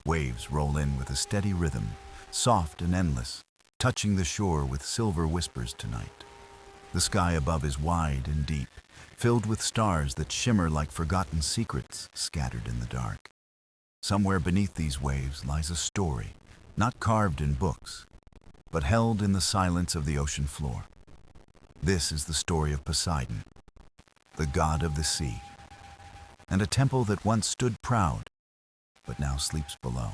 Waves roll in with a steady rhythm, soft and endless, touching the shore with silver whispers tonight. The sky above is wide and deep, filled with stars that shimmer like forgotten secrets scattered in the dark. Somewhere beneath these waves lies a story, not carved in books, but held in the silence of the ocean floor. This is the story of Poseidon, the god of the sea, and a temple that once stood proud, but now sleeps below.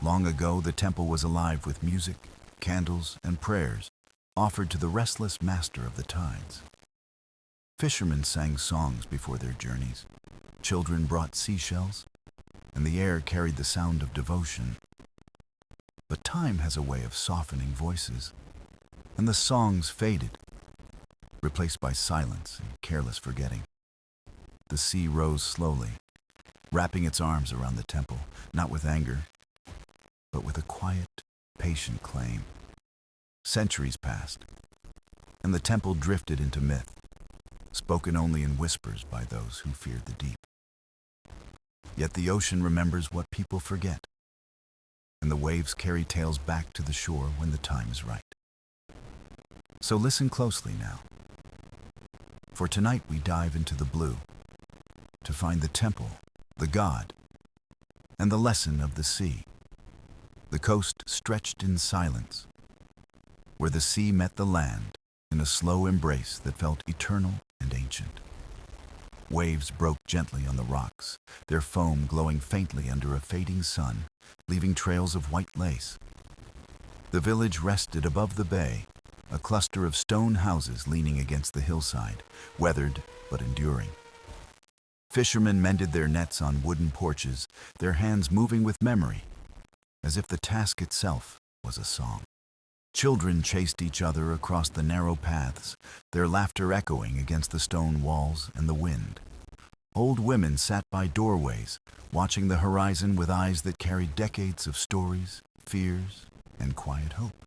Long ago, the temple was alive with music, candles, and prayers offered to the restless master of the tides. Fishermen sang songs before their journeys, children brought seashells, and the air carried the sound of devotion. But time has a way of softening voices, and the songs faded, replaced by silence and careless forgetting. The sea rose slowly, wrapping its arms around the temple, not with anger, but with a quiet, patient claim. Centuries passed, and the temple drifted into myth, spoken only in whispers by those who feared the deep. Yet the ocean remembers what people forget, and the waves carry tales back to the shore when the time is right. So listen closely now, for tonight we dive into the blue to find the temple, the god, and the lesson of the sea. The coast stretched in silence, where the sea met the land in a slow embrace that felt eternal and ancient. Waves broke gently on the rocks, their foam glowing faintly under a fading sun, leaving trails of white lace. The village rested above the bay, a cluster of stone houses leaning against the hillside, weathered but enduring. Fishermen mended their nets on wooden porches, their hands moving with memory, as if the task itself was a song. Children chased each other across the narrow paths, their laughter echoing against the stone walls and the wind. Old women sat by doorways, watching the horizon with eyes that carried decades of stories, fears, and quiet hope.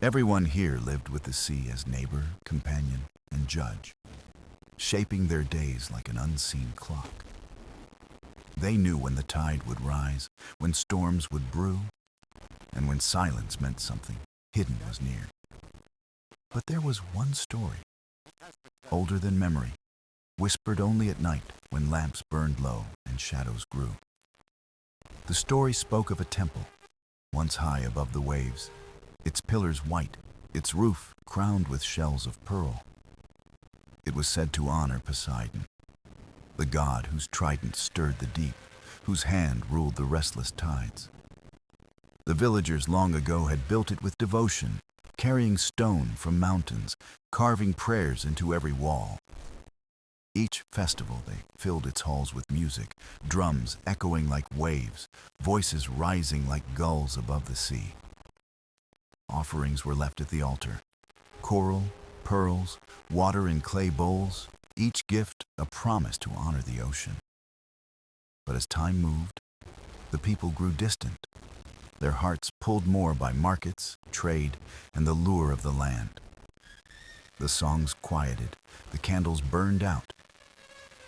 Everyone here lived with the sea as neighbor, companion, and judge, shaping their days like an unseen clock. They knew when the tide would rise, when storms would brew, and when silence meant something hidden was near. But there was one story, older than memory, whispered only at night when lamps burned low and shadows grew. The story spoke of a temple, once high above the waves, its pillars white, its roof crowned with shells of pearl. It was said to honor Poseidon, the god whose trident stirred the deep, whose hand ruled the restless tides. The villagers long ago had built it with devotion, carrying stone from mountains, carving prayers into every wall. Each festival they filled its halls with music, drums echoing like waves, voices rising like gulls above the sea. Offerings were left at the altar, coral, pearls, water in clay bowls, each gift a promise to honor the ocean. But as time moved, the people grew distant, their hearts pulled more by markets, trade, and the lure of the land. The songs quieted, the candles burned out,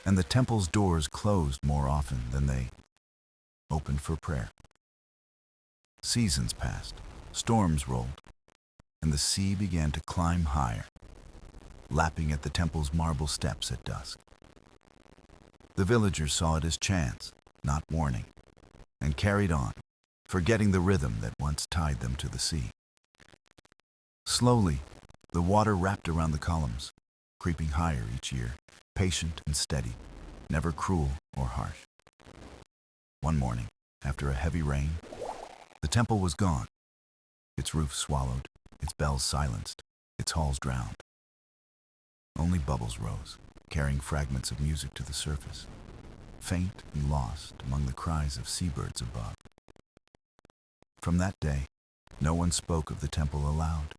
and the temple's doors closed more often than they opened for prayer. Seasons passed, storms rolled, and the sea began to climb higher, lapping at the temple's marble steps at dusk. The villagers saw it as chance, not warning, and carried on, forgetting the rhythm that once tied them to the sea. Slowly, the water wrapped around the columns, creeping higher each year, patient and steady, never cruel or harsh. One morning, after a heavy rain, the temple was gone, its roof swallowed, its bells silenced, its halls drowned. Only bubbles rose, carrying fragments of music to the surface, faint and lost among the cries of seabirds above. From that day, no one spoke of the temple aloud,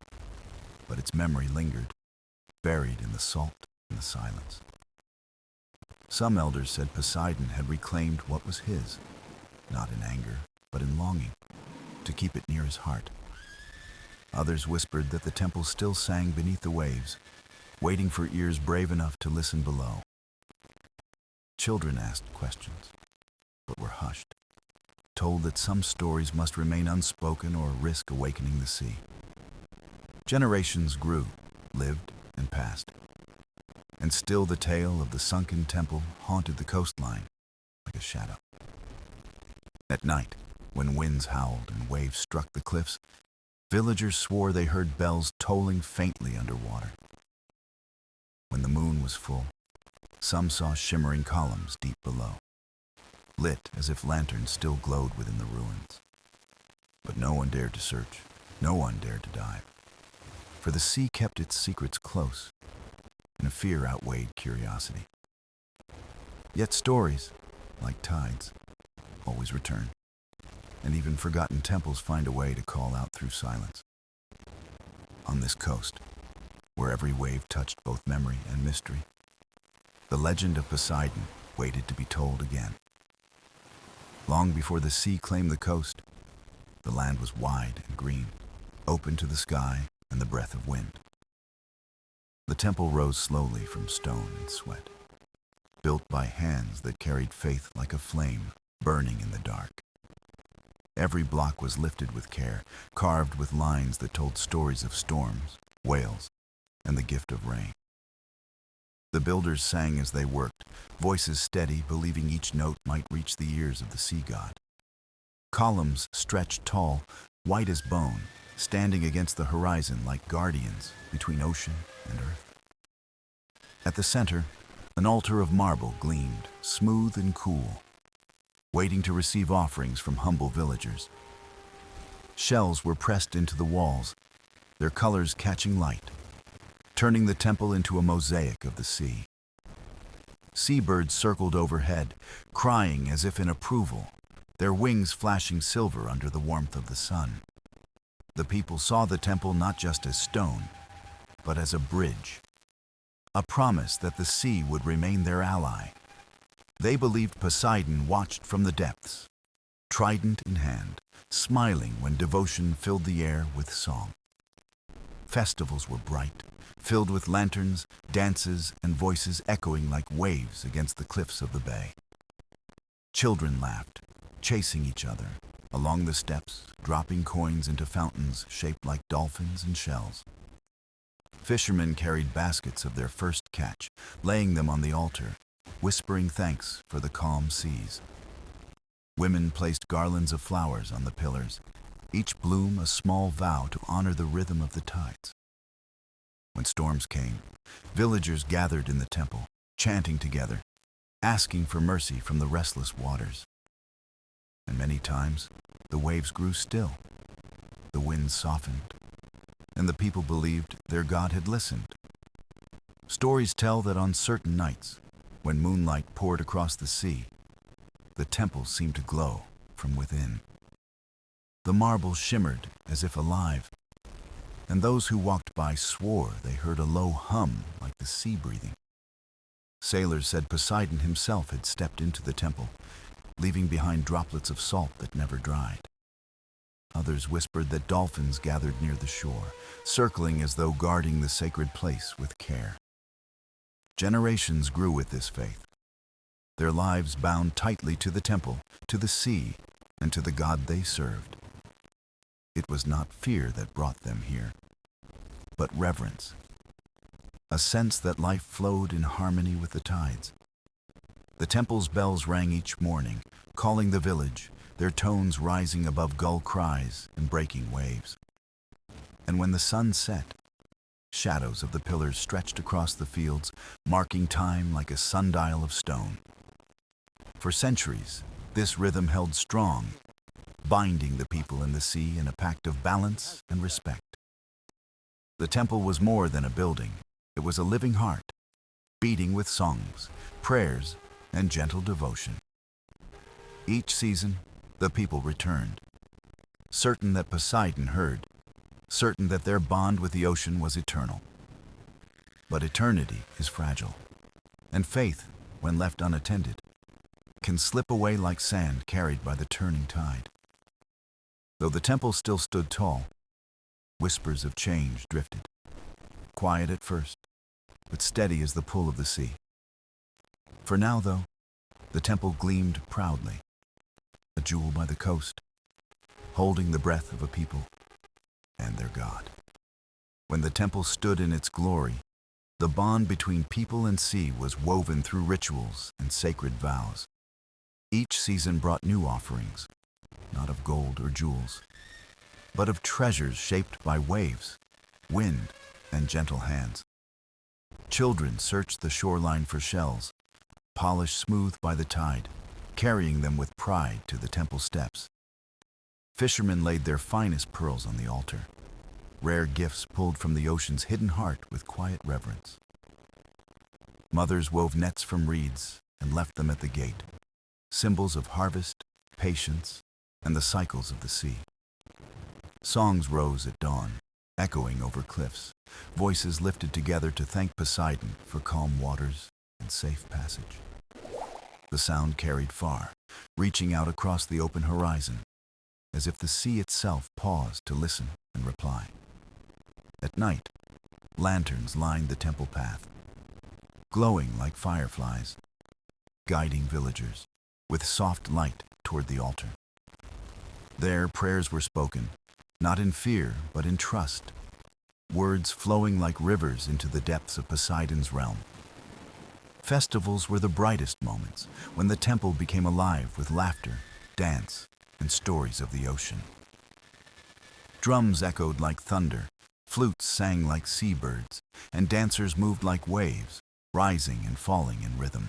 but its memory lingered, buried in the salt and the silence. Some elders said Poseidon had reclaimed what was his, not in anger, but in longing, to keep it near his heart. Others whispered that the temple still sang beneath the waves, waiting for ears brave enough to listen below. Children asked questions, but were hushed, told that some stories must remain unspoken or risk awakening the sea. Generations grew, lived, and passed. And still the tale of the sunken temple haunted the coastline like a shadow. At night, when winds howled and waves struck the cliffs, villagers swore they heard bells tolling faintly underwater. When the moon was full, some saw shimmering columns deep below, lit as if lanterns still glowed within the ruins. But no one dared to search, no one dared to dive, for the sea kept its secrets close, and fear outweighed curiosity. Yet stories, like tides, always return, and even forgotten temples find a way to call out through silence. On this coast, where every wave touched both memory and mystery, the legend of Poseidon waited to be told again. Long before the sea claimed the coast, the land was wide and green, open to the sky and the breath of wind. The temple rose slowly from stone and sweat, built by hands that carried faith like a flame burning in the dark. Every block was lifted with care, carved with lines that told stories of storms, whales, and the gift of rain. The builders sang as they worked, voices steady, believing each note might reach the ears of the sea god. Columns stretched tall, white as bone, standing against the horizon like guardians between ocean and earth. At the center, an altar of marble gleamed, smooth and cool, waiting to receive offerings from humble villagers. Shells were pressed into the walls, their colors catching light, turning the temple into a mosaic of the sea. Seabirds circled overhead, crying as if in approval, their wings flashing silver under the warmth of the sun. The people saw the temple not just as stone, but as a bridge, a promise that the sea would remain their ally. They believed Poseidon watched from the depths, trident in hand, smiling when devotion filled the air with song. Festivals were bright, filled with lanterns, dances, and voices echoing like waves against the cliffs of the bay. Children laughed, chasing each other along the steps, dropping coins into fountains shaped like dolphins and shells. Fishermen carried baskets of their first catch, laying them on the altar, whispering thanks for the calm seas. Women placed garlands of flowers on the pillars, each bloom a small vow to honor the rhythm of the tides. When storms came, villagers gathered in the temple, chanting together, asking for mercy from the restless waters. And many times, the waves grew still, the winds softened, and the people believed their God had listened. Stories tell that on certain nights, when moonlight poured across the sea, the temple seemed to glow from within. The marble shimmered as if alive, and those who walked by swore they heard a low hum like the sea breathing. Sailors said Poseidon himself had stepped into the temple, leaving behind droplets of salt that never dried. Others whispered that dolphins gathered near the shore, circling as though guarding the sacred place with care. Generations grew with this faith, their lives bound tightly to the temple, to the sea, and to the God they served. It was not fear that brought them here, but reverence, a sense that life flowed in harmony with the tides. The temple's bells rang each morning, calling the village, their tones rising above gull cries and breaking waves. And when the sun set, shadows of the pillars stretched across the fields, marking time like a sundial of stone. For centuries, this rhythm held strong, binding the people in the sea in a pact of balance and respect. The temple was more than a building. It was a living heart, beating with songs, prayers, and gentle devotion. Each season, the people returned, certain that Poseidon heard, certain that their bond with the ocean was eternal. But eternity is fragile, and faith, when left unattended, can slip away like sand carried by the turning tide. Though the temple still stood tall, whispers of change drifted, quiet at first, but steady as the pull of the sea. For now, though, the temple gleamed proudly, a jewel by the coast, holding the breath of a people and their god. When the temple stood in its glory, the bond between people and sea was woven through rituals and sacred vows. Each season brought new offerings, not of gold or jewels, but of treasures shaped by waves, wind, and gentle hands. Children searched the shoreline for shells, polished smooth by the tide, carrying them with pride to the temple steps. Fishermen laid their finest pearls on the altar, rare gifts pulled from the ocean's hidden heart with quiet reverence. Mothers wove nets from reeds and left them at the gate, symbols of harvest, patience, and the cycles of the sea. Songs rose at dawn, echoing over cliffs, voices lifted together to thank Poseidon for calm waters and safe passage. The sound carried far, reaching out across the open horizon, as if the sea itself paused to listen and reply. At night, lanterns lined the temple path, glowing like fireflies, guiding villagers with soft light toward the altar. There, prayers were spoken, not in fear, but in trust, words flowing like rivers into the depths of Poseidon's realm. Festivals were the brightest moments, when the temple became alive with laughter, dance, and stories of the ocean. Drums echoed like thunder, flutes sang like seabirds, and dancers moved like waves, rising and falling in rhythm.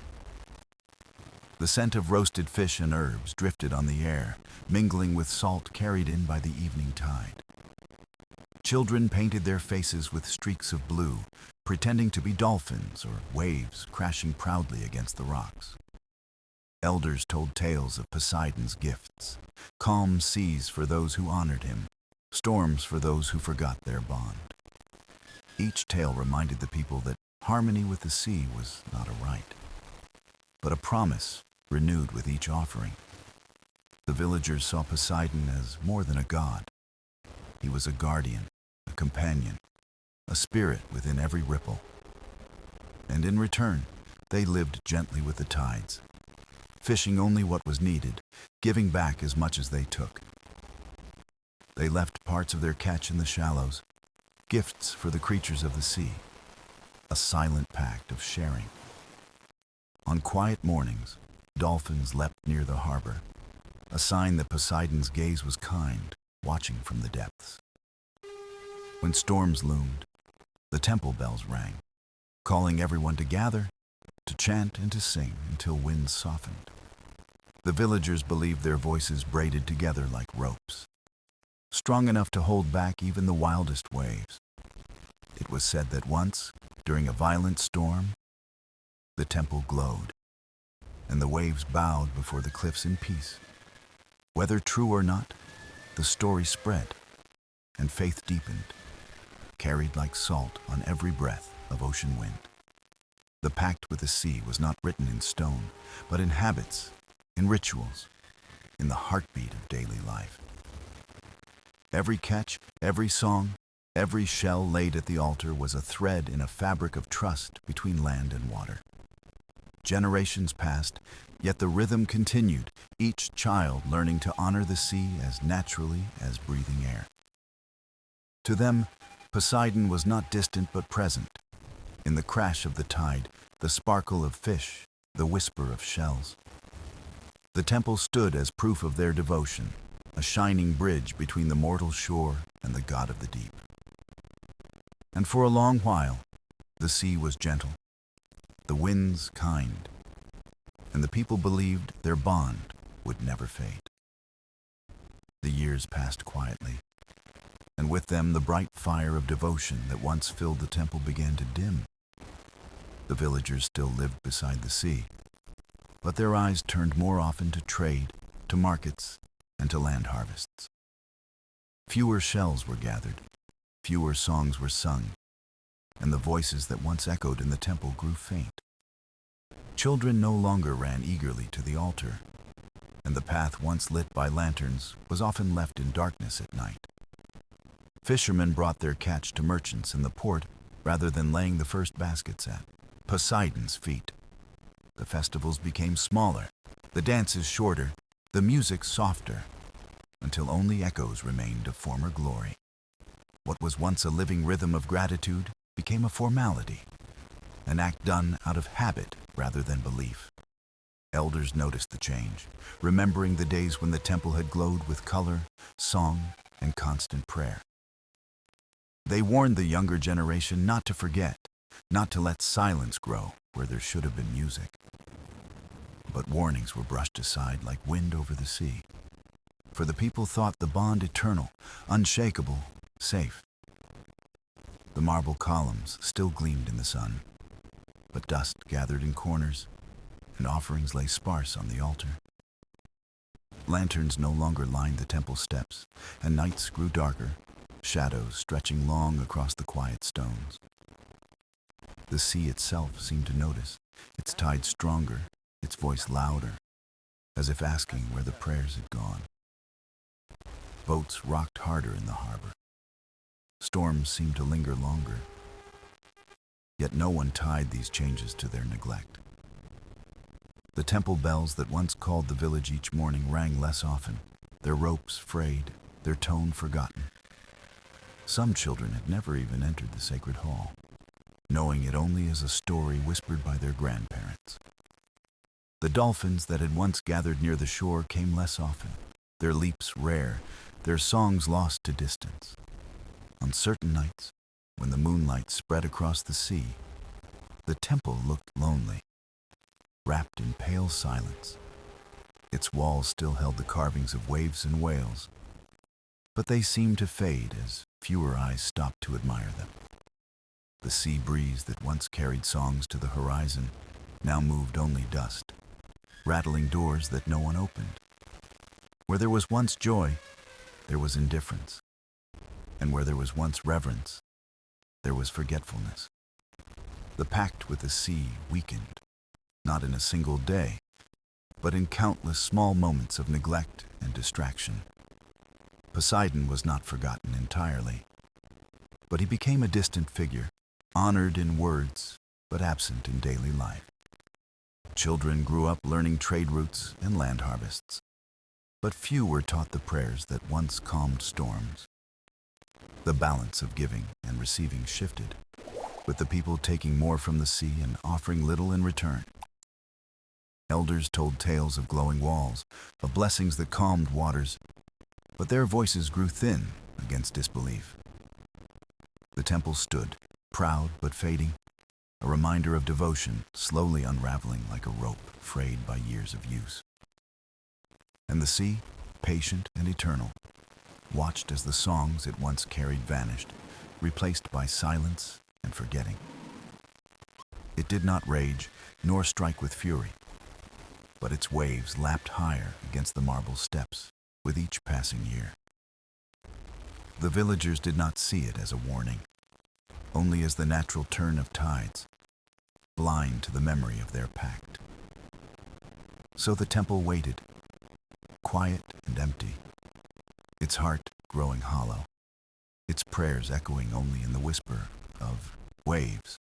The scent of roasted fish and herbs drifted on the air, mingling with salt carried in by the evening tide. Children painted their faces with streaks of blue, pretending to be dolphins or waves crashing proudly against the rocks. Elders told tales of Poseidon's gifts, calm seas for those who honored him, storms for those who forgot their bond. Each tale reminded the people that harmony with the sea was not a right, but a promise renewed with each offering. The villagers saw Poseidon as more than a god. He was a guardian, a companion, a spirit within every ripple. And in return, they lived gently with the tides, fishing only what was needed, giving back as much as they took. They left parts of their catch in the shallows, gifts for the creatures of the sea, a silent pact of sharing. On quiet mornings, dolphins leapt near the harbor, a sign that Poseidon's gaze was kind, watching from the depths. When storms loomed, the temple bells rang, calling everyone to gather, to chant and to sing until winds softened. The villagers believed their voices braided together like ropes, strong enough to hold back even the wildest waves. It was said that once, during a violent storm, the temple glowed, and the waves bowed before the cliffs in peace. Whether true or not, the story spread, and faith deepened, carried like salt on every breath of ocean wind. The pact with the sea was not written in stone, but in habits, in rituals, in the heartbeat of daily life. Every catch, every song, every shell laid at the altar was a thread in a fabric of trust between land and water. Generations passed, yet the rhythm continued, each child learning to honor the sea as naturally as breathing air. To them, Poseidon was not distant but present. In the crash of the tide, the sparkle of fish, the whisper of shells. The temple stood as proof of their devotion, a shining bridge between the mortal shore and the god of the deep. And for a long while, the sea was gentle, the winds kind, and the people believed their bond would never fade. The years passed quietly, and with them the bright fire of devotion that once filled the temple began to dim. The villagers still lived beside the sea, but their eyes turned more often to trade, to markets, and to land harvests. Fewer shells were gathered, fewer songs were sung, and the voices that once echoed in the temple grew faint. Children no longer ran eagerly to the altar, and the path once lit by lanterns was often left in darkness at night. Fishermen brought their catch to merchants in the port rather than laying the first baskets at Poseidon's feet. The festivals became smaller, the dances shorter, the music softer, until only echoes remained of former glory. What was once a living rhythm of gratitude became a formality, an act done out of habit rather than belief. Elders noticed the change, remembering the days when the temple had glowed with color, song, and constant prayer. They warned the younger generation not to forget, not to let silence grow where there should have been music. But warnings were brushed aside like wind over the sea, for the people thought the bond eternal, unshakable, safe. The marble columns still gleamed in the sun, but dust gathered in corners, and offerings lay sparse on the altar. Lanterns no longer lined the temple steps, and nights grew darker, shadows stretching long across the quiet stones. The sea itself seemed to notice, its tide stronger, its voice louder, as if asking where the prayers had gone. Boats rocked harder in the harbor. Storms seemed to linger longer. Yet no one tied these changes to their neglect. The temple bells that once called the village each morning rang less often, their ropes frayed, their tone forgotten. Some children had never even entered the sacred hall, knowing it only as a story whispered by their grandparents. The dolphins that had once gathered near the shore came less often, their leaps rare, their songs lost to distance. On certain nights, when the moonlight spread across the sea, the temple looked lonely, wrapped in pale silence. Its walls still held the carvings of waves and whales, but they seemed to fade as fewer eyes stopped to admire them. The sea breeze that once carried songs to the horizon now moved only dust, rattling doors that no one opened. Where there was once joy, there was indifference, and where there was once reverence, there was forgetfulness. The pact with the sea weakened, not in a single day, but in countless small moments of neglect and distraction. Poseidon was not forgotten entirely, but he became a distant figure, honored in words, but absent in daily life. Children grew up learning trade routes and land harvests, but few were taught the prayers that once calmed storms. The balance of giving and receiving shifted, with the people taking more from the sea and offering little in return. Elders told tales of glowing walls, of blessings that calmed waters, but their voices grew thin against disbelief. The temple stood, proud but fading, a reminder of devotion slowly unraveling like a rope frayed by years of use. And the sea, patient and eternal, watched as the songs it once carried vanished, replaced by silence and forgetting. It did not rage, nor strike with fury, but its waves lapped higher against the marble steps with each passing year. The villagers did not see it as a warning, only as the natural turn of tides, blind to the memory of their pact. So the temple waited, quiet and empty, its heart growing hollow, its prayers echoing only in the whisper of waves.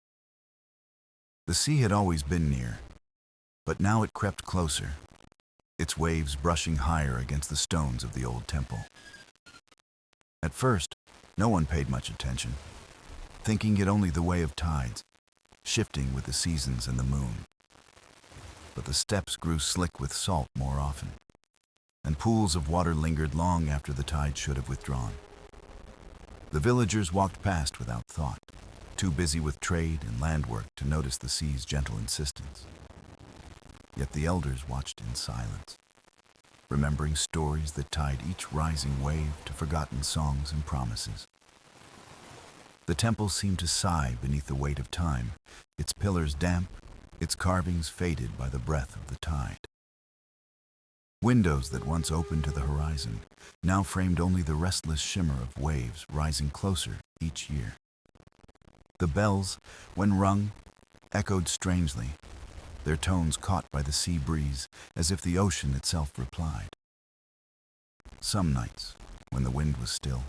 The sea had always been near, but now it crept closer, its waves brushing higher against the stones of the old temple. At first, no one paid much attention, thinking it only the way of tides, shifting with the seasons and the moon. But the steps grew slick with salt more often, and pools of water lingered long after the tide should have withdrawn. The villagers walked past without thought, too busy with trade and land work to notice the sea's gentle insistence. Yet the elders watched in silence, remembering stories that tied each rising wave to forgotten songs and promises. The temple seemed to sigh beneath the weight of time, its pillars damp, its carvings faded by the breath of the tide. Windows that once opened to the horizon now framed only the restless shimmer of waves rising closer each year. The bells, when rung, echoed strangely, their tones caught by the sea breeze as if the ocean itself replied. Some nights, when the wind was still,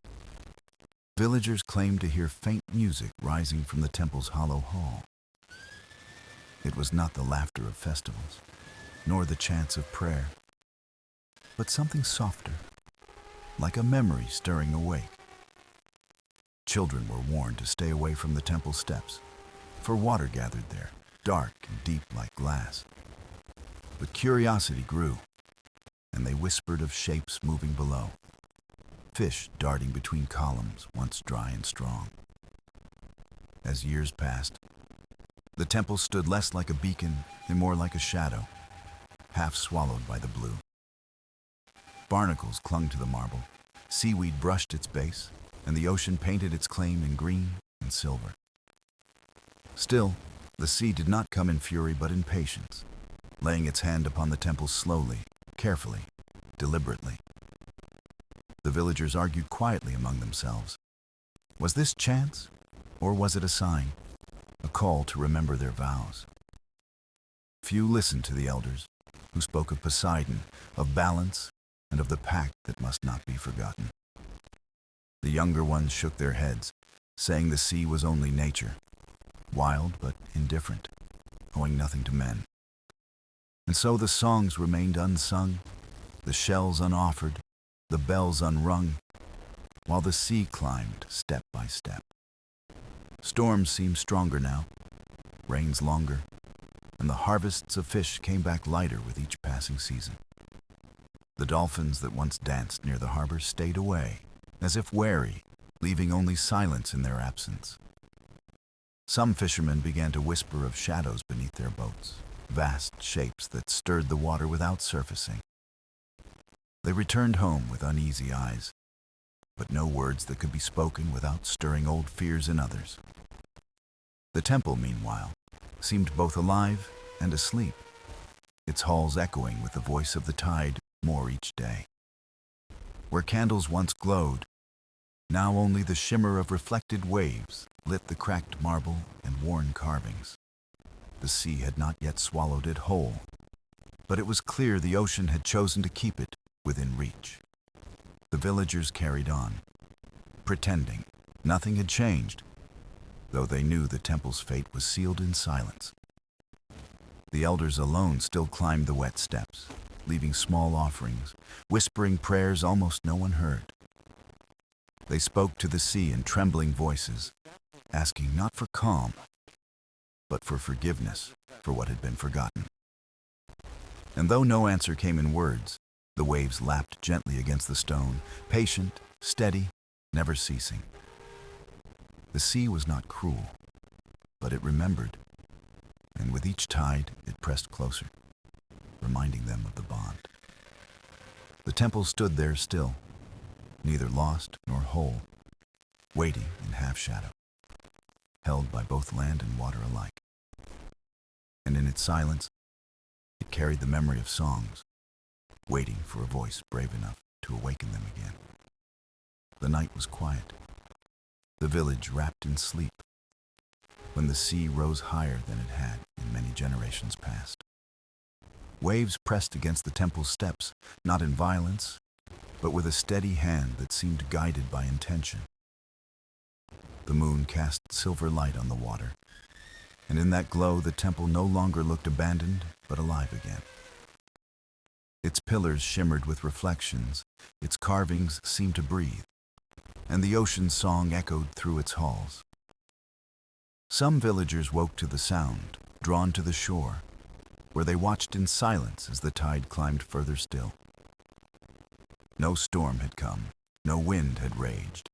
villagers claimed to hear faint music rising from the temple's hollow hall. It was not the laughter of festivals, nor the chants of prayer. but something softer, like a memory stirring awake. Children were warned to stay away from the temple steps, for water gathered there, dark and deep like glass. But curiosity grew, and they whispered of shapes moving below, fish darting between columns once dry and strong. As years passed, the temple stood less like a beacon and more like a shadow, half swallowed by the blue. Barnacles clung to the marble, seaweed brushed its base, and the ocean painted its claim in green and silver. Still, the sea did not come in fury but in patience, laying its hand upon the temple slowly, carefully, deliberately. The villagers argued quietly among themselves. Was this chance, or was it a sign, a call to remember their vows? Few listened to the elders, who spoke of Poseidon, of balance, and of the pact that must not be forgotten. The younger ones shook their heads, saying the sea was only nature, wild but indifferent, owing nothing to men. And so the songs remained unsung, the shells unoffered, the bells unrung, while the sea climbed step by step. Storms seemed stronger now, rains longer, and the harvests of fish came back lighter with each passing season. The dolphins that once danced near the harbor stayed away, as if wary, leaving only silence in their absence. Some fishermen began to whisper of shadows beneath their boats, vast shapes that stirred the water without surfacing. They returned home with uneasy eyes, but no words that could be spoken without stirring old fears in others. The temple, meanwhile, seemed both alive and asleep, its halls echoing with the voice of the tide more each day. Where candles once glowed, now only the shimmer of reflected waves lit the cracked marble and worn carvings. The sea had not yet swallowed it whole, but it was clear the ocean had chosen to keep it within reach. The villagers carried on, pretending nothing had changed, though they knew the temple's fate was sealed in silence. The elders alone still climbed the wet steps, leaving small offerings, whispering prayers almost no one heard. They spoke to the sea in trembling voices, asking not for calm, but for forgiveness for what had been forgotten. And though no answer came in words, the waves lapped gently against the stone, patient, steady, never ceasing. The sea was not cruel, but it remembered, and with each tide it pressed closer, reminding them of the bond. The temple stood there still, neither lost nor whole, waiting in half-shadow, held by both land and water alike. And in its silence, it carried the memory of songs, waiting for a voice brave enough to awaken them again. The night was quiet, the village wrapped in sleep, when the sea rose higher than it had in many generations past. Waves pressed against the temple's steps, not in violence, but with a steady hand that seemed guided by intention. The moon cast silver light on the water, and in that glow the temple no longer looked abandoned, but alive again. Its pillars shimmered with reflections, its carvings seemed to breathe, and the ocean's song echoed through its halls. Some villagers woke to the sound, drawn to the shore, where they watched in silence as the tide climbed further still. No storm had come, no wind had raged.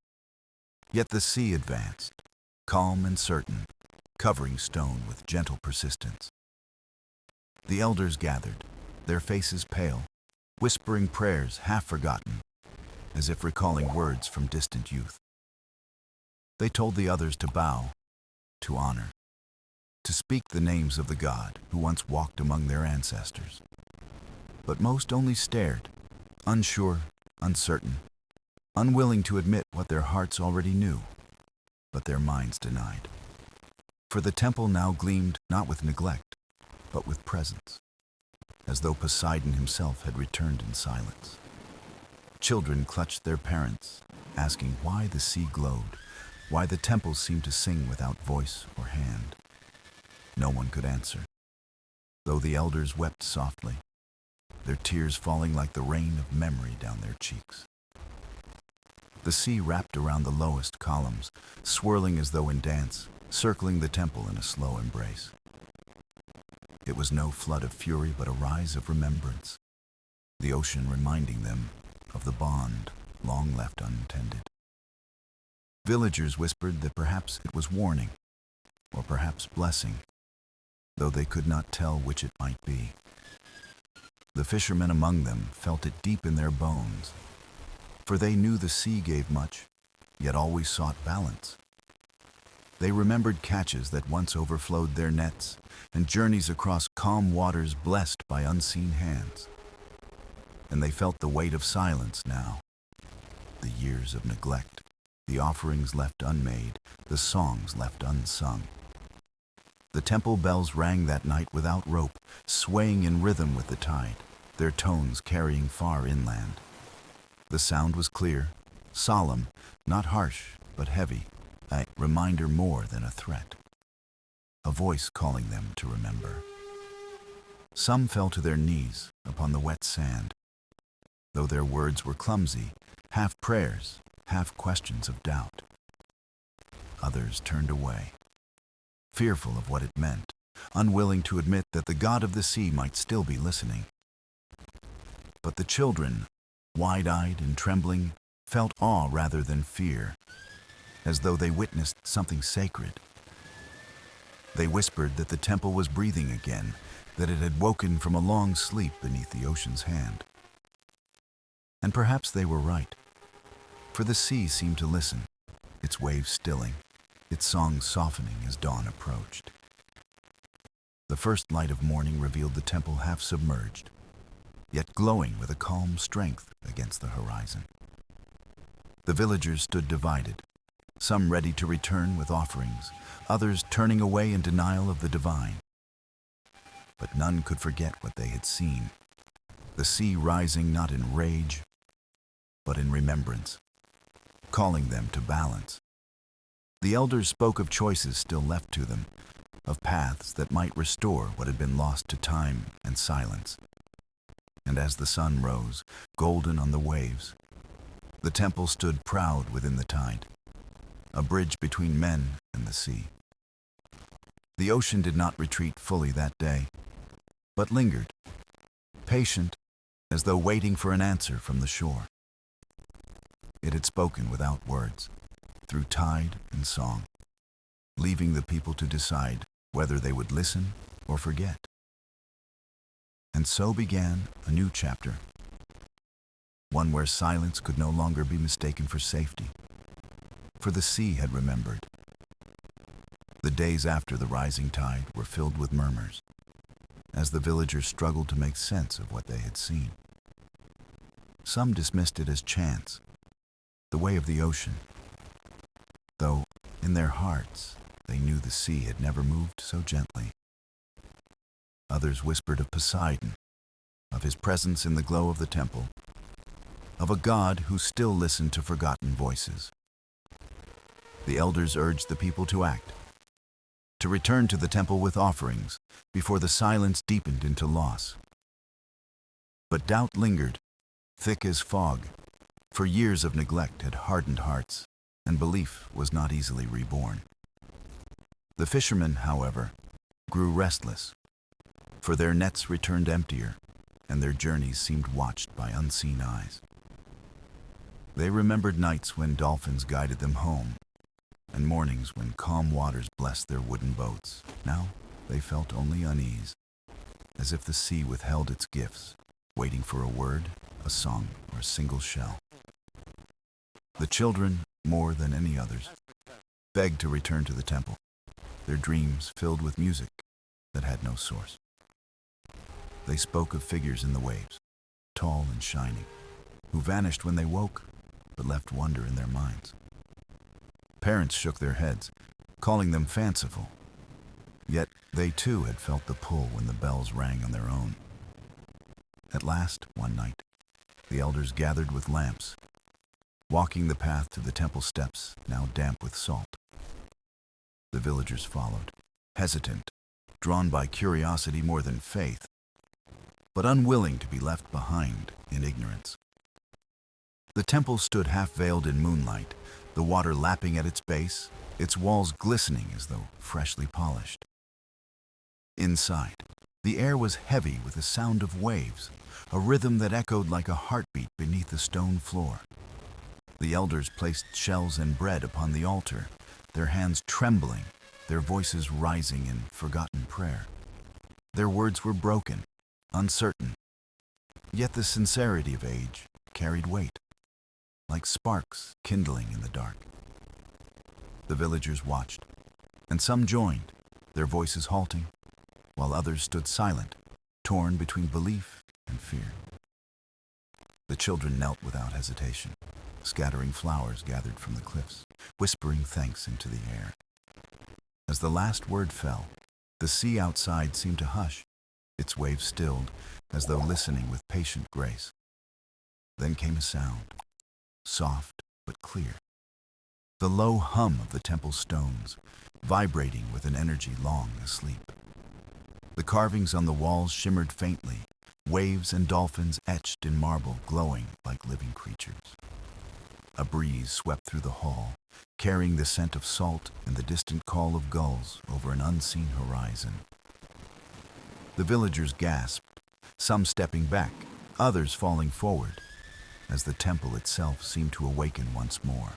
Yet the sea advanced, calm and certain, covering stone with gentle persistence. The elders gathered, their faces pale, whispering prayers half forgotten, as if recalling words from distant youth. They told the others to bow, to honor, to speak the names of the god who once walked among their ancestors. But most only stared, unsure, uncertain, unwilling to admit what their hearts already knew, but their minds denied. For the temple now gleamed not with neglect, but with presence, as though Poseidon himself had returned in silence. Children clutched their parents, asking why the sea glowed, why the temple seemed to sing without voice or hand. No one could answer, though the elders wept softly, their tears falling like the rain of memory down their cheeks. The sea wrapped around the lowest columns, swirling as though in dance, circling the temple in a slow embrace. It was no flood of fury, but a rise of remembrance, the ocean reminding them of the bond long left untended. Villagers whispered that perhaps it was warning, or perhaps blessing, though they could not tell which it might be. The fishermen among them felt it deep in their bones, for they knew the sea gave much, yet always sought balance. They remembered catches that once overflowed their nets, and journeys across calm waters blessed by unseen hands. And they felt the weight of silence now, the years of neglect, the offerings left unmade, the songs left unsung. The temple bells rang that night without rope, swaying in rhythm with the tide, their tones carrying far inland. The sound was clear, solemn, not harsh, but heavy, a reminder more than a threat. A voice calling them to remember. Some fell to their knees upon the wet sand, though their words were clumsy, half prayers, half questions of doubt. Others turned away, fearful of what it meant, unwilling to admit that the god of the sea might still be listening. But the children, wide-eyed and trembling, felt awe rather than fear, as though they witnessed something sacred. They whispered that the temple was breathing again, that it had woken from a long sleep beneath the ocean's hand. And perhaps they were right, for the sea seemed to listen, its waves stilling, its song softening as dawn approached. The first light of morning revealed the temple half submerged, yet glowing with a calm strength against the horizon. The villagers stood divided, some ready to return with offerings, others turning away in denial of the divine. But none could forget what they had seen, the sea rising not in rage, but in remembrance, calling them to balance. The elders spoke of choices still left to them, of paths that might restore what had been lost to time and silence. And as the sun rose, golden on the waves, the temple stood proud within the tide, a bridge between men and the sea. The ocean did not retreat fully that day, but lingered, patient, as though waiting for an answer from the shore. It had spoken without words, through tide and song, leaving the people to decide whether they would listen or forget. And so began a new chapter, one where silence could no longer be mistaken for safety, for the sea had remembered. The days after the rising tide were filled with murmurs, as the villagers struggled to make sense of what they had seen. Some dismissed it as chance, the way of the ocean, though in their hearts they knew the sea had never moved so gently. Others whispered of Poseidon, of his presence in the glow of the temple, of a god who still listened to forgotten voices. The elders urged the people to act, to return to the temple with offerings before the silence deepened into loss. But doubt lingered, thick as fog, for years of neglect had hardened hearts, and belief was not easily reborn. The fishermen, however, grew restless, for their nets returned emptier, and their journeys seemed watched by unseen eyes. They remembered nights when dolphins guided them home, and mornings when calm waters blessed their wooden boats. Now they felt only unease, as if the sea withheld its gifts, waiting for a word, a song, or a single shell. The children, more than any others, begged to return to the temple, their dreams filled with music that had no source. They spoke of figures in the waves, tall and shining, who vanished when they woke, but left wonder in their minds. Parents shook their heads, calling them fanciful, yet they too had felt the pull when the bells rang on their own. At last, one night, the elders gathered with lamps, walking the path to the temple steps, now damp with salt. The villagers followed, hesitant, drawn by curiosity more than faith. but unwilling to be left behind in ignorance. The temple stood half-veiled in moonlight, the water lapping at its base, its walls glistening as though freshly polished. Inside, the air was heavy with the sound of waves, a rhythm that echoed like a heartbeat beneath the stone floor. The elders placed shells and bread upon the altar, their hands trembling, their voices rising in forgotten prayer. Their words were broken, uncertain, yet the sincerity of age carried weight, like sparks kindling in the dark. The villagers watched, and some joined, their voices halting, while others stood silent, torn between belief and fear. The children knelt without hesitation, scattering flowers gathered from the cliffs, whispering thanks into the air. As the last word fell, the sea outside seemed to hush, its waves stilled, as though listening with patient grace. Then came a sound, soft but clear, the low hum of the temple stones, vibrating with an energy long asleep. The carvings on the walls shimmered faintly, waves and dolphins etched in marble glowing like living creatures. A breeze swept through the hall, carrying the scent of salt and the distant call of gulls over an unseen horizon. The villagers gasped, some stepping back, others falling forward, as the temple itself seemed to awaken once more.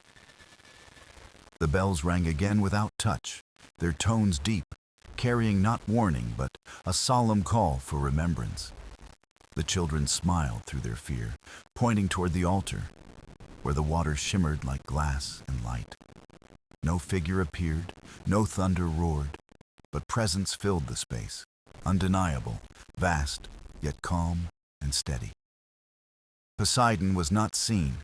The bells rang again without touch, their tones deep, carrying not warning but a solemn call for remembrance. The children smiled through their fear, pointing toward the altar, where the water shimmered like glass and light. No figure appeared, no thunder roared, but presence filled the space, undeniable, vast, yet calm and steady. Poseidon was not seen,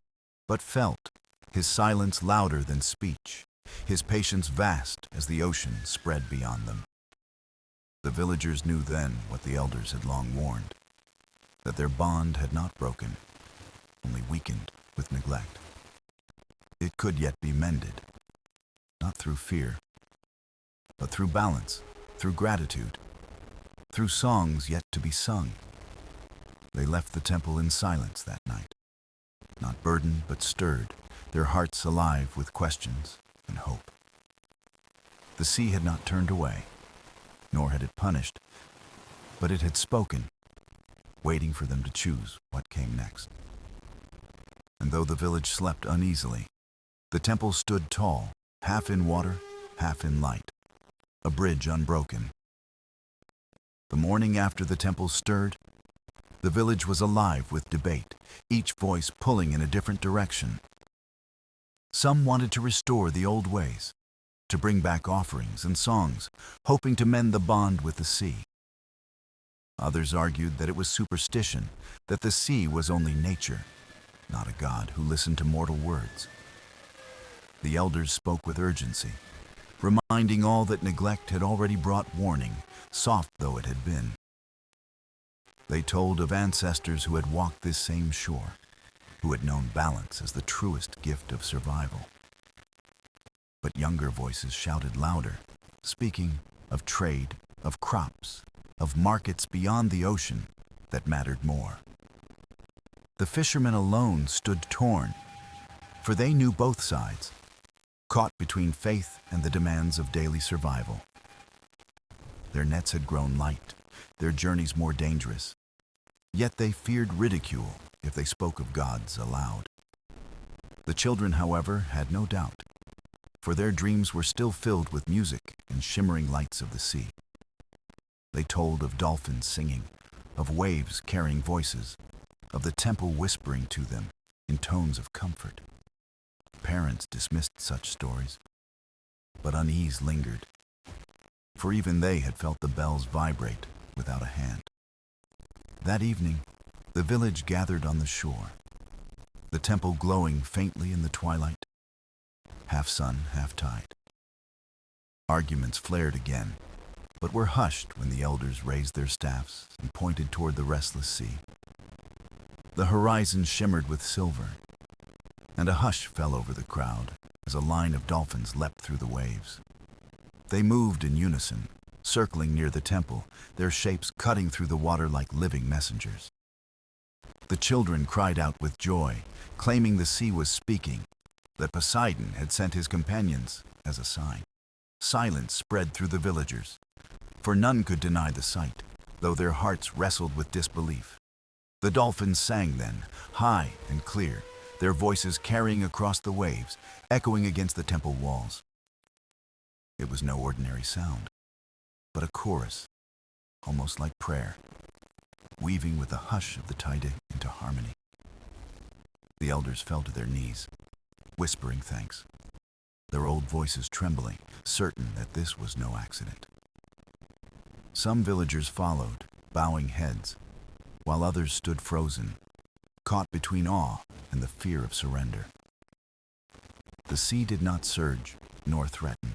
but felt, his silence louder than speech, his patience vast as the ocean spread beyond them. The villagers knew then what the elders had long warned, that their bond had not broken, only weakened with neglect. It could yet be mended, not through fear, but through balance, through gratitude, through songs yet to be sung. They left the temple in silence that night, not burdened but stirred, their hearts alive with questions and hope. The sea had not turned away, nor had it punished, but it had spoken, waiting for them to choose what came next. And though the village slept uneasily, the temple stood tall, half in water, half in light, a bridge unbroken. The morning after the temple stirred, the village was alive with debate, each voice pulling in a different direction. Some wanted to restore the old ways, to bring back offerings and songs, hoping to mend the bond with the sea. Others argued that it was superstition, that the sea was only nature, not a god who listened to mortal words. The elders spoke with urgency, reminding all that neglect had already brought warning, soft though it had been. They told of ancestors who had walked this same shore, who had known balance as the truest gift of survival. But younger voices shouted louder, speaking of trade, of crops, of markets beyond the ocean that mattered more. The fishermen alone stood torn, for they knew both sides, caught between faith and the demands of daily survival. Their nets had grown light, their journeys more dangerous, yet they feared ridicule if they spoke of gods aloud. The children, however, had no doubt, for their dreams were still filled with music and shimmering lights of the sea. They told of dolphins singing, of waves carrying voices, of the temple whispering to them in tones of comfort. Parents dismissed such stories, but unease lingered, for even they had felt the bells vibrate without a hand. That evening, the village gathered on the shore, the temple glowing faintly in the twilight, half sun, half tide. Arguments flared again, but were hushed when the elders raised their staffs and pointed toward the restless sea. The horizon shimmered with silver, and a hush fell over the crowd as a line of dolphins leapt through the waves. They moved in unison, circling near the temple, their shapes cutting through the water like living messengers. The children cried out with joy, claiming the sea was speaking, that Poseidon had sent his companions as a sign. Silence spread through the villagers, for none could deny the sight, though their hearts wrestled with disbelief. The dolphins sang then, high and clear, their voices carrying across the waves, echoing against the temple walls. It was no ordinary sound, but a chorus, almost like prayer, weaving with the hush of the tide into harmony. The elders fell to their knees, whispering thanks, their old voices trembling, certain that this was no accident. Some villagers followed, bowing heads, while others stood frozen, caught between awe and the fear of surrender. The sea did not surge nor threaten,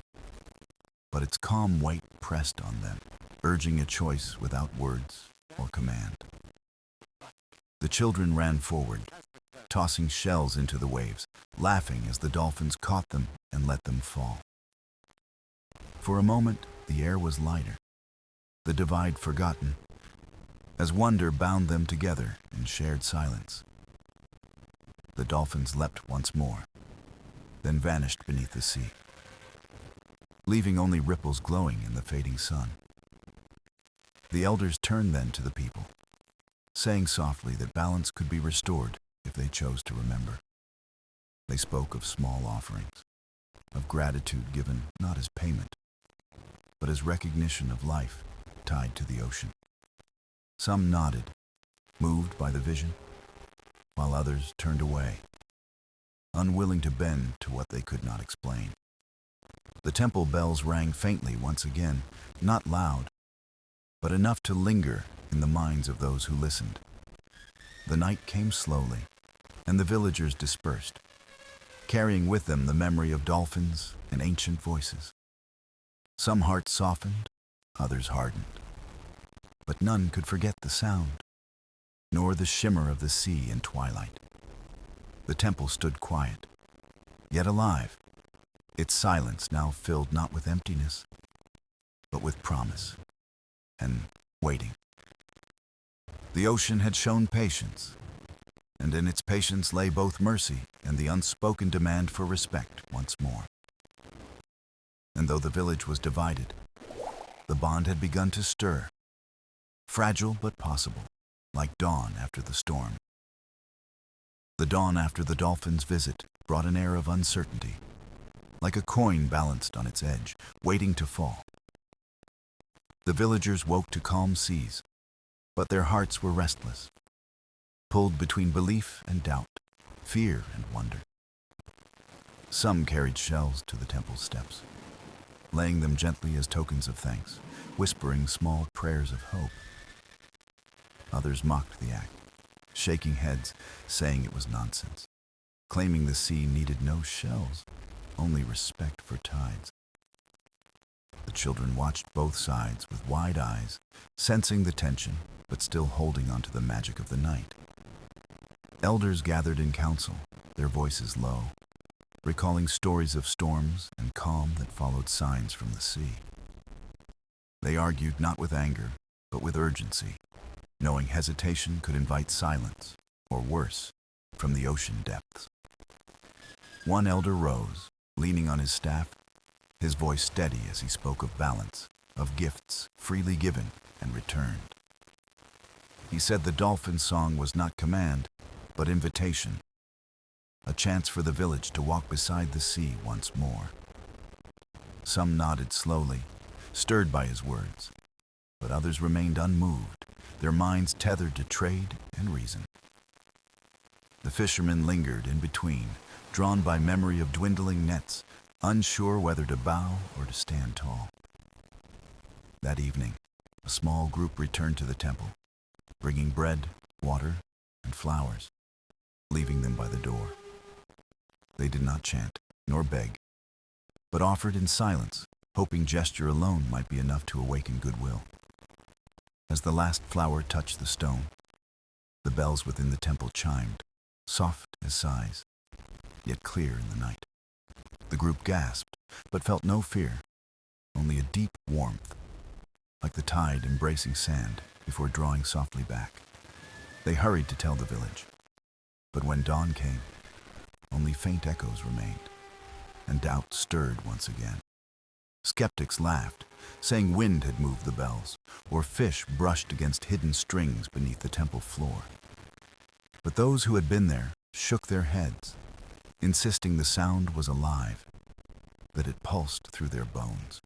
but its calm weight pressed on them, urging a choice without words or command. The children ran forward, tossing shells into the waves, laughing as the dolphins caught them and let them fall. For a moment, the air was lighter, the divide forgotten, as wonder bound them together in shared silence. The dolphins leapt once more, then vanished beneath the sea, leaving only ripples glowing in the fading sun. The elders turned then to the people, saying softly that balance could be restored if they chose to remember. They spoke of small offerings, of gratitude given not as payment, but as recognition of life tied to the ocean. Some nodded, moved by the vision, while others turned away, unwilling to bend to what they could not explain. The temple bells rang faintly once again, not loud, but enough to linger in the minds of those who listened. The night came slowly, and the villagers dispersed, carrying with them the memory of dolphins and ancient voices. Some hearts softened, others hardened, but none could forget the sound, nor the shimmer of the sea in twilight. The temple stood quiet, yet alive, its silence now filled not with emptiness, but with promise and waiting. The ocean had shown patience, and in its patience lay both mercy and the unspoken demand for respect once more. And though the village was divided, the bond had begun to stir, fragile but possible, like dawn after the storm. The dawn after the dolphins' visit brought an air of uncertainty, like a coin balanced on its edge, waiting to fall. The villagers woke to calm seas, but their hearts were restless, pulled between belief and doubt, fear and wonder. Some carried shells to the temple steps, laying them gently as tokens of thanks, whispering small prayers of hope. Others mocked the act, shaking heads, saying it was nonsense, claiming the sea needed no shells, only respect for tides. The children watched both sides with wide eyes, sensing the tension, but still holding on to the magic of the night. Elders gathered in council, their voices low, recalling stories of storms and calm that followed signs from the sea. They argued not with anger, but with urgency, knowing hesitation could invite silence, or worse, from the ocean depths. One elder rose, leaning on his staff, his voice steady as he spoke of balance, of gifts freely given and returned. He said the dolphin song was not command, but invitation, a chance for the village to walk beside the sea once more. Some nodded slowly, stirred by his words, but others remained unmoved, their minds tethered to trade and reason. The fishermen lingered in between, drawn by memory of dwindling nets, unsure whether to bow or to stand tall. That evening, a small group returned to the temple, bringing bread, water, and flowers, leaving them by the door. They did not chant, nor beg, but offered in silence, hoping gesture alone might be enough to awaken goodwill. As the last flower touched the stone, the bells within the temple chimed, soft as sighs, yet clear in the night. The group gasped, but felt no fear, only a deep warmth, like the tide embracing sand before drawing softly back. They hurried to tell the village. But when dawn came, only faint echoes remained, and doubt stirred once again. Skeptics laughed, saying wind had moved the bells, or fish brushed against hidden strings beneath the temple floor. But those who had been there shook their heads, insisting the sound was alive, that it pulsed through their bones.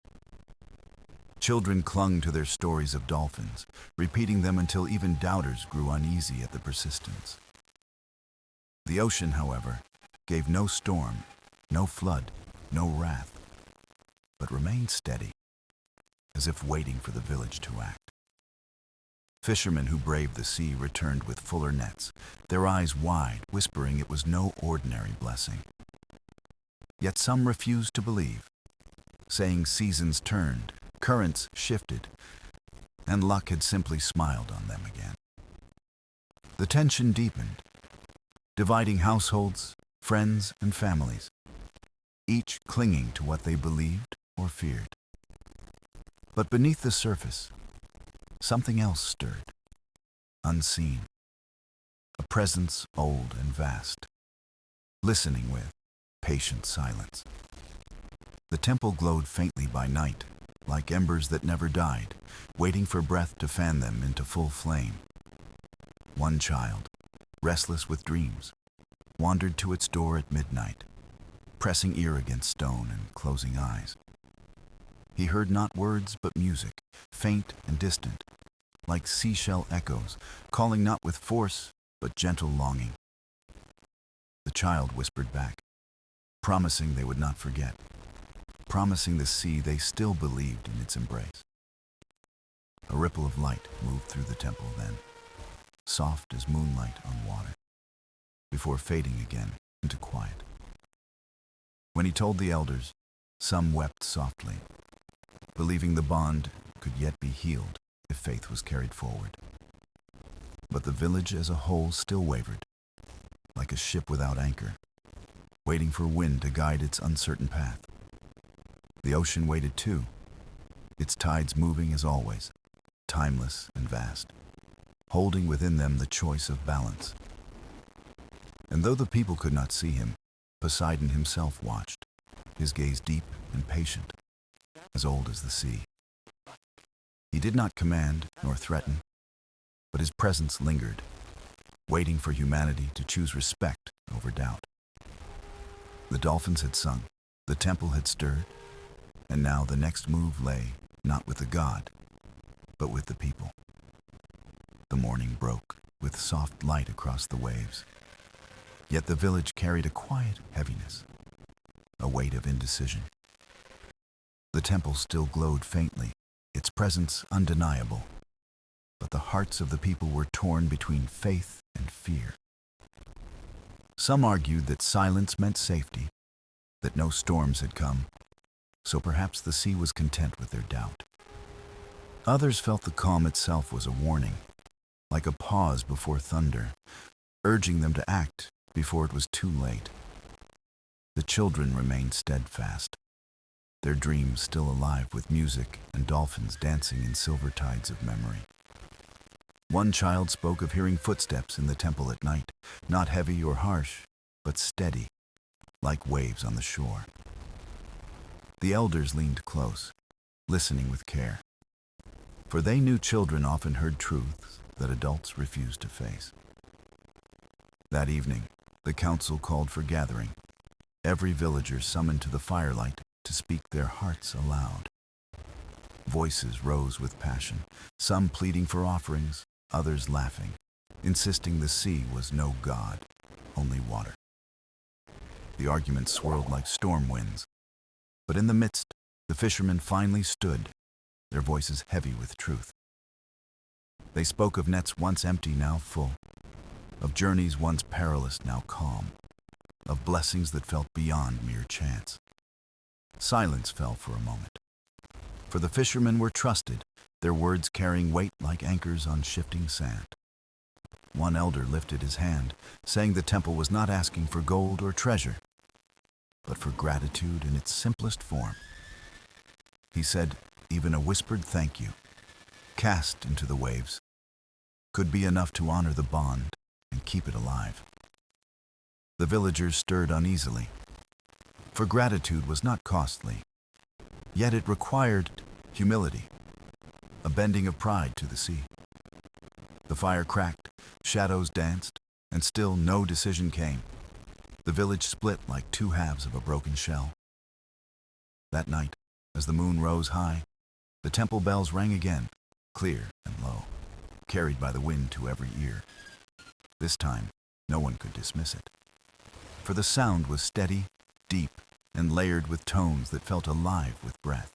Children clung to their stories of dolphins, repeating them until even doubters grew uneasy at the persistence. The ocean, however, gave no storm, no flood, no wrath, but remained steady, as if waiting for the village to act. Fishermen who braved the sea returned with fuller nets, their eyes wide, whispering it was no ordinary blessing. Yet some refused to believe, saying seasons turned, currents shifted, and luck had simply smiled on them again. The tension deepened, dividing households, friends, and families, each clinging to what they believed or feared. But beneath the surface, something else stirred, unseen, a presence old and vast, listening with patient silence. The temple glowed faintly by night, like embers that never died, waiting for breath to fan them into full flame. One child, restless with dreams, wandered to its door at midnight, pressing ear against stone and closing eyes. He heard not words but music, faint and distant, like seashell echoes, calling not with force but gentle longing. The child whispered back, promising they would not forget, promising the sea they still believed in its embrace. A ripple of light moved through the temple then, soft as moonlight on water, before fading again into quiet. When he told the elders, some wept softly, believing the bond could yet be healed if faith was carried forward. But the village as a whole still wavered, like a ship without anchor, waiting for wind to guide its uncertain path. The ocean waited too, its tides moving as always, timeless and vast, holding within them the choice of balance. And though the people could not see him, Poseidon himself watched, his gaze deep and patient, as old as the sea. He did not command nor threaten, but his presence lingered, waiting for humanity to choose respect over doubt. The dolphins had sung, the temple had stirred, and now the next move lay not with the god, but with the people. The morning broke with soft light across the waves, yet the village carried a quiet heaviness, a weight of indecision. The temple still glowed faintly, its presence undeniable, but the hearts of the people were torn between faith and fear. Some argued that silence meant safety, that no storms had come, so perhaps the sea was content with their doubt. Others felt the calm itself was a warning, like a pause before thunder, urging them to act before it was too late. The children remained steadfast, their dreams still alive with music and dolphins dancing in silver tides of memory. One child spoke of hearing footsteps in the temple at night, not heavy or harsh, but steady, like waves on the shore. The elders leaned close, listening with care, for they knew children often heard truths that adults refused to face. That evening, the council called for gathering, every villager summoned to the firelight to speak their hearts aloud. Voices rose with passion, some pleading for offerings, others laughing, insisting the sea was no god, only water. The arguments swirled like storm winds, but in the midst, the fishermen finally stood, their voices heavy with truth. They spoke of nets once empty, now full, of journeys once perilous, now calm, of blessings that felt beyond mere chance. Silence fell for a moment, for the fishermen were trusted, their words carrying weight like anchors on shifting sand. One elder lifted his hand, saying the temple was not asking for gold or treasure, but for gratitude in its simplest form. He said, even a whispered thank you cast into the waves, could be enough to honor the bond and keep it alive. The villagers stirred uneasily, for gratitude was not costly, yet it required humility, a bending of pride to the sea. The fire cracked, shadows danced, and still no decision came. The village split like two halves of a broken shell. That night, as the moon rose high, the temple bells rang again, clear and low, carried by the wind to every ear. This time, no one could dismiss it, for the sound was steady, deep, and layered with tones that felt alive with breath.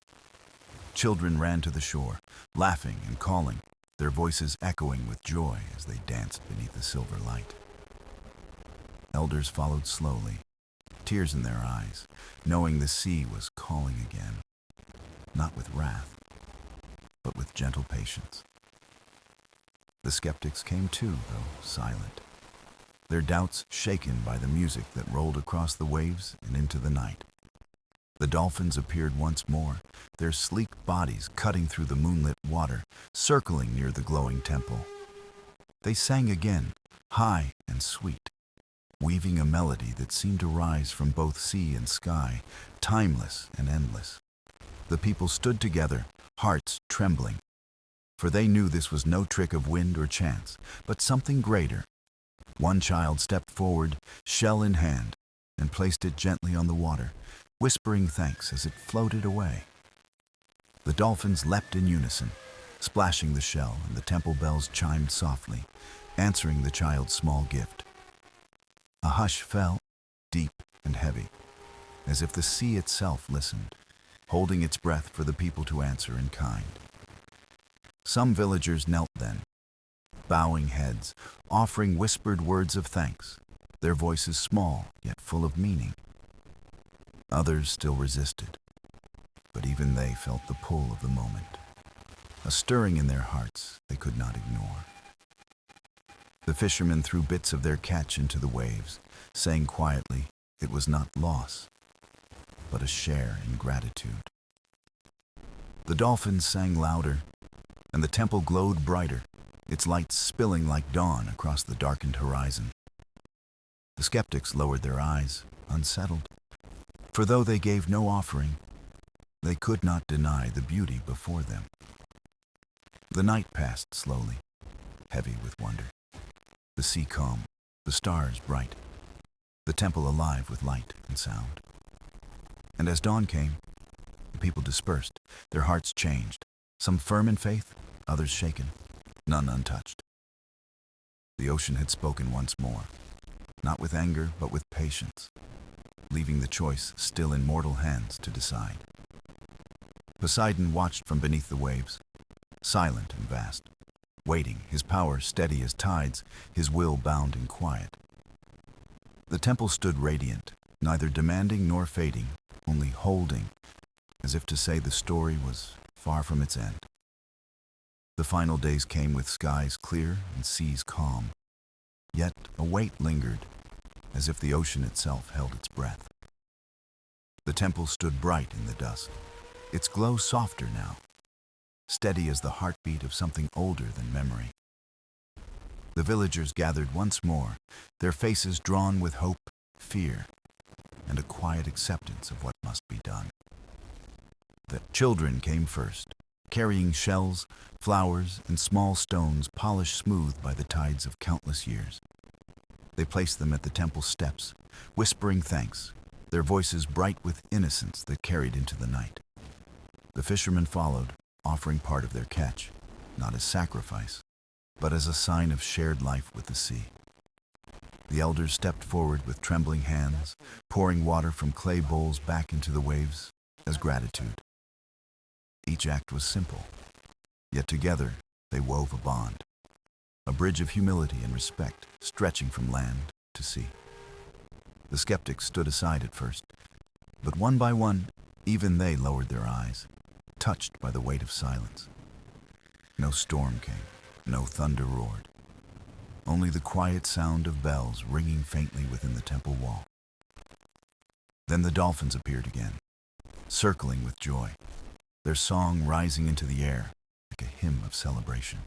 Children ran to the shore, laughing and calling, their voices echoing with joy as they danced beneath the silver light. Elders followed slowly, tears in their eyes, knowing the sea was calling again, not with wrath, but with gentle patience. The skeptics came too, though silent, their doubts shaken by the music that rolled across the waves and into the night. The dolphins appeared once more, their sleek bodies cutting through the moonlit water, circling near the glowing temple. They sang again, high and sweet, weaving a melody that seemed to rise from both sea and sky, timeless and endless. The people stood together, hearts trembling, for they knew this was no trick of wind or chance, but something greater. One child stepped forward, shell in hand, and placed it gently on the water, whispering thanks as it floated away. The dolphins leapt in unison, splashing the shell, and the temple bells chimed softly, answering the child's small gift. A hush fell, deep and heavy, as if the sea itself listened, holding its breath for the people to answer in kind. Some villagers knelt then, bowing heads, offering whispered words of thanks, their voices small yet full of meaning. Others still resisted, but even they felt the pull of the moment, a stirring in their hearts they could not ignore. The fishermen threw bits of their catch into the waves, saying quietly it was not loss, but a share in gratitude. The dolphins sang louder, and the temple glowed brighter, its lights spilling like dawn across the darkened horizon. The skeptics lowered their eyes, unsettled, for though they gave no offering, they could not deny the beauty before them. The night passed slowly, heavy with wonder. The sea calm, the stars bright, the temple alive with light and sound. And as dawn came, the people dispersed, their hearts changed, some firm in faith, others shaken, none untouched. The ocean had spoken once more, not with anger but with patience, leaving the choice still in mortal hands to decide. Poseidon watched from beneath the waves, silent and vast, waiting, his power steady as tides, his will bound in quiet. The temple stood radiant, neither demanding nor fading, only holding, as if to say the story was far from its end. The final days came with skies clear and seas calm, yet a weight lingered, as if the ocean itself held its breath. The temple stood bright in the dusk, its glow softer now, steady as the heartbeat of something older than memory. The villagers gathered once more, their faces drawn with hope, fear, and a quiet acceptance of what must be done. The children came first, carrying shells, flowers, and small stones polished smooth by the tides of countless years. They placed them at the temple steps, whispering thanks, their voices bright with innocence that carried into the night. The fishermen followed, offering part of their catch, not as sacrifice, but as a sign of shared life with the sea. The elders stepped forward with trembling hands, pouring water from clay bowls back into the waves as gratitude. Each act was simple, yet together they wove a bond, a bridge of humility and respect stretching from land to sea. The skeptics stood aside at first, but one by one, even they lowered their eyes, touched by the weight of silence. No storm came, no thunder roared, only the quiet sound of bells ringing faintly within the temple wall. Then the dolphins appeared again, circling with joy, their song rising into the air, like a hymn of celebration.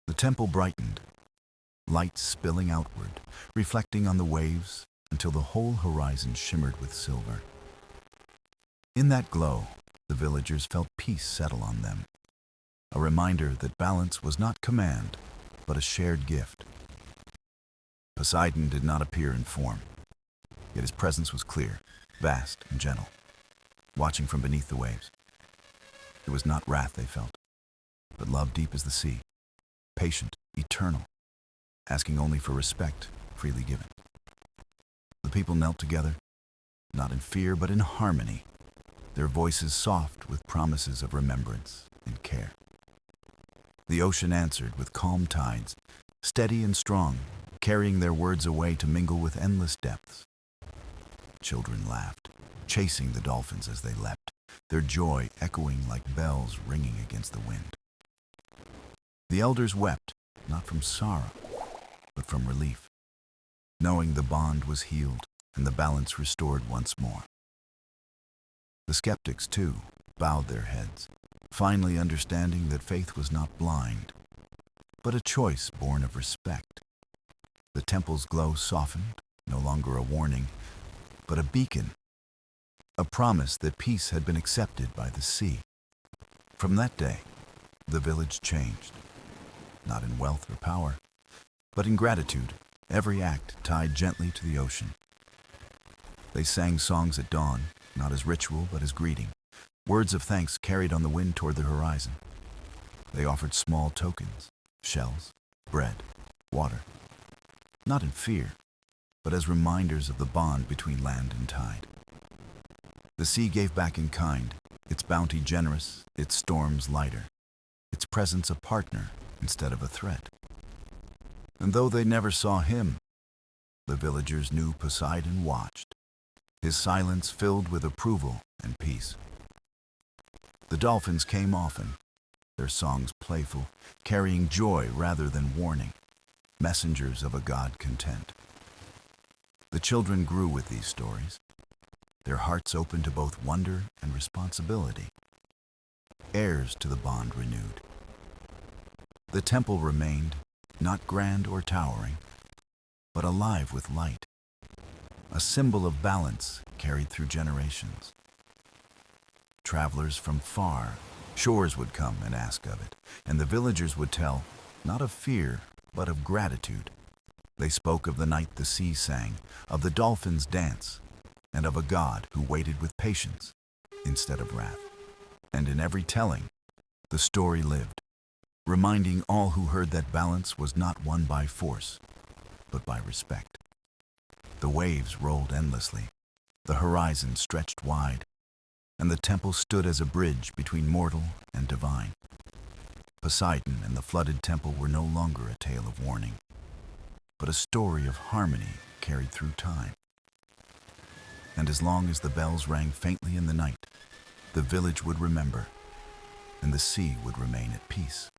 The temple brightened, light spilling outward, reflecting on the waves until the whole horizon shimmered with silver. In that glow, the villagers felt peace settle on them, a reminder that balance was not command, but a shared gift. Poseidon did not appear in form, yet his presence was clear, vast, and gentle, watching from beneath the waves. It was not wrath they felt, but love deep as the sea, patient, eternal, asking only for respect freely given. The people knelt together, not in fear but in harmony, their voices soft with promises of remembrance and care. The ocean answered with calm tides, steady and strong, carrying their words away to mingle with endless depths. Children laughed, chasing the dolphins as they leapt, their joy echoing like bells ringing against the wind. The elders wept, not from sorrow, but from relief, knowing the bond was healed and the balance restored once more. The skeptics, too, bowed their heads, finally understanding that faith was not blind, but a choice born of respect. The temple's glow softened, no longer a warning, but a beacon, a promise that peace had been accepted by the sea. From that day, the village changed, not in wealth or power, but in gratitude, every act tied gently to the ocean. They sang songs at dawn, not as ritual but as greeting, words of thanks carried on the wind toward the horizon. They offered small tokens, shells, bread, water, not in fear, but as reminders of the bond between land and tide. The sea gave back in kind, its bounty generous, its storms lighter, its presence a partner instead of a threat. And though they never saw him, the villagers knew Poseidon watched, his silence filled with approval and peace. The dolphins came often, their songs playful, carrying joy rather than warning, messengers of a God content. The children grew with these stories, their hearts open to both wonder and responsibility, heirs to the bond renewed. The temple remained, not grand or towering, but alive with light, a symbol of balance carried through generations. Travelers from far shores would come and ask of it, and the villagers would tell, not of fear, but of gratitude. They spoke of the night the sea sang, of the dolphins' dance, and of a God who waited with patience instead of wrath. And in every telling, the story lived, reminding all who heard that balance was not won by force, but by respect. The waves rolled endlessly, the horizon stretched wide, and the temple stood as a bridge between mortal and divine. Poseidon and the flooded temple were no longer a tale of warning, but a story of harmony carried through time. And as long as the bells rang faintly in the night, the village would remember, and the sea would remain at peace.